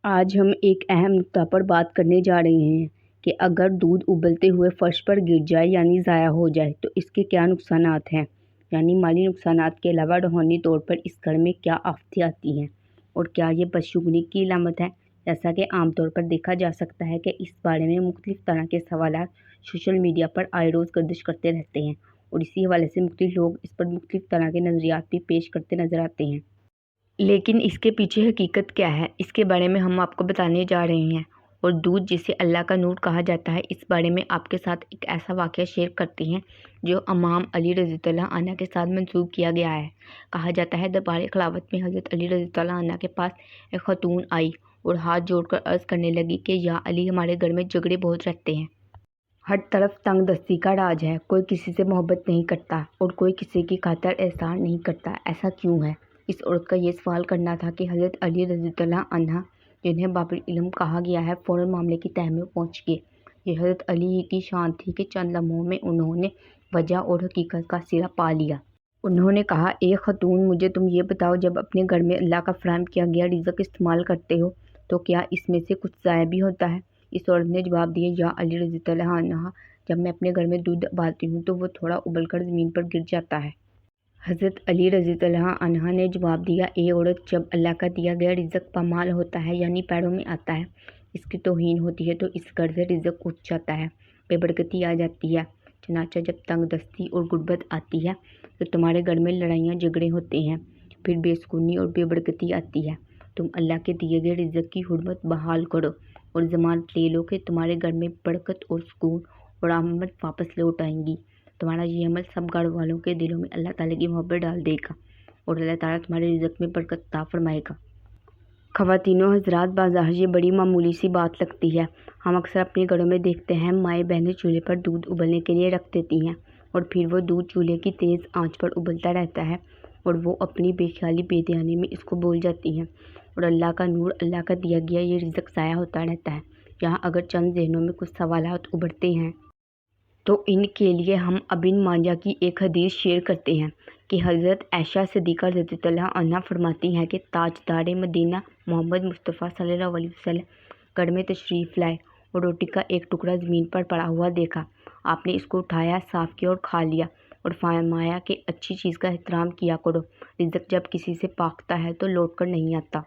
آج ہم ایک اہم نکتہ پر بات کرنے جا رہے ہیں کہ اگر دودھ ابلتے ہوئے فرش پر گر جائے یعنی ضائع ہو جائے تو اس کے کیا نقصانات ہیں، یعنی مالی نقصانات کے علاوہ روحانی طور پر اس گھر میں کیا آفتیں آتی ہیں اور کیا یہ بدشگونی کی علامت ہے۔ جیسا کہ عام طور پر دیکھا جا سکتا ہے کہ اس بارے میں مختلف طرح کے سوالات سوشل میڈیا پر آئے روز گردش کرتے رہتے ہیں اور اسی حوالے سے مختلف لوگ اس پر مختلف طرح کے نظریات بھی پیش کرتے نظر آتے ہیں۔ لیکن اس کے پیچھے حقیقت کیا ہے، اس کے بارے میں ہم آپ کو بتانے جا رہے ہیں۔ اور دودھ جسے اللہ کا نور کہا جاتا ہے، اس بارے میں آپ کے ساتھ ایک ایسا واقعہ شیئر کرتے ہیں جو امام علی رضی اللہ عنہ کے ساتھ منسوب کیا گیا ہے۔ کہا جاتا ہے دربار خلافت میں حضرت علی رضی اللہ عنہ کے پاس ایک خاتون آئی اور ہاتھ جوڑ کر عرض کرنے لگی کہ یا علی، ہمارے گھر میں جھگڑے بہت رہتے ہیں۔ ہر طرف تنگ دستی کا راج ہے، کوئی کسی سے محبت نہیں کرتا اور کوئی کسی کی خاطر احسان نہیں کرتا، ایسا کیوں ہے؟ اس عورت کا یہ سوال کرنا تھا کہ حضرت علی رضی اللہ عنہ، جنہیں باب العلم کہا گیا ہے، فوراً معاملے کی تہہ میں پہنچ گئے۔ یہ حضرت علی ہی کی شان تھی کہ چند لمحوں میں انہوں نے وجہ اور حقیقت کا سرا پا لیا۔ انہوں نے کہا، اے خاتون، مجھے تم یہ بتاؤ، جب اپنے گھر میں اللہ کا فراہم کیا گیا رزق استعمال کرتے ہو تو کیا اس میں سے کچھ ضائع بھی ہوتا ہے؟ اس عورت نے جواب دیا، یا علی رضی اللہ عنہ، جب میں اپنے گھر میں دودھ ابالتی ہوں تو وہ تھوڑا ابل کر زمین پر گر جاتا ہے۔ حضرت علی رضی اللہ عنہ نے جواب دیا، اے عورت، جب اللہ کا دیا گیا رزق پامال ہوتا ہے یعنی پیڑوں میں آتا ہے، اس کی توہین ہوتی ہے تو اس گھر سے رزق اٹھ جاتا ہے، بے برکتی آ جاتی ہے۔ چنانچہ جب تنگ دستی اور غربت آتی ہے تو تمہارے گھر میں لڑائیاں جھگڑے ہوتے ہیں، پھر بے سکونی اور بے برکتی آتی ہے۔ تم اللہ کے دیے گئے رزق کی حرمت بحال کرو اور ضمانت لے لو کہ تمہارے گھر میں برکت اور سکون اور آمد واپس لوٹ آئیں گی۔ تمہارا یہ عمل سب گھر والوں کے دلوں میں اللہ تعالیٰ کی محبت ڈال دے گا اور اللہ تعالیٰ تمہارے رزق میں برکت عطا فرمائے گا۔ خواتین و حضرات، بظاہر یہ بڑی معمولی سی بات لگتی ہے۔ ہم اکثر اپنے گھروں میں دیکھتے ہیں مائیں بہنیں چولہے پر دودھ ابلنے کے لیے رکھ دیتی ہیں اور پھر وہ دودھ چولہے کی تیز آنچ پر ابلتا رہتا ہے اور وہ اپنی بے خیالی بے دھیانی میں اس کو بھول جاتی ہیں اور اللہ کا نور، اللہ کا دیا گیا یہ رزق ضائع ہوتا رہتا ہے۔ یہاں اگر چند ذہنوں میں کچھ سوالات ابھرتے ہیں تو ان کے لیے ہم ابن ماجہ کی ایک حدیث شیئر کرتے ہیں کہ حضرت عائشہ صدیقہ رضی اللہ عنہا فرماتی ہیں کہ تاجدار مدینہ محمد مصطفیٰ صلی اللہ علیہ وسلم گھر میں تشریف لائے اور روٹی کا ایک ٹکڑا زمین پر پڑا ہوا دیکھا۔ آپ نے اس کو اٹھایا، صاف کیا اور کھا لیا اور فرمایا کہ اچھی چیز کا احترام کیا کرو، رزق جب کسی سے پاکتا ہے تو لوٹ کر نہیں آتا۔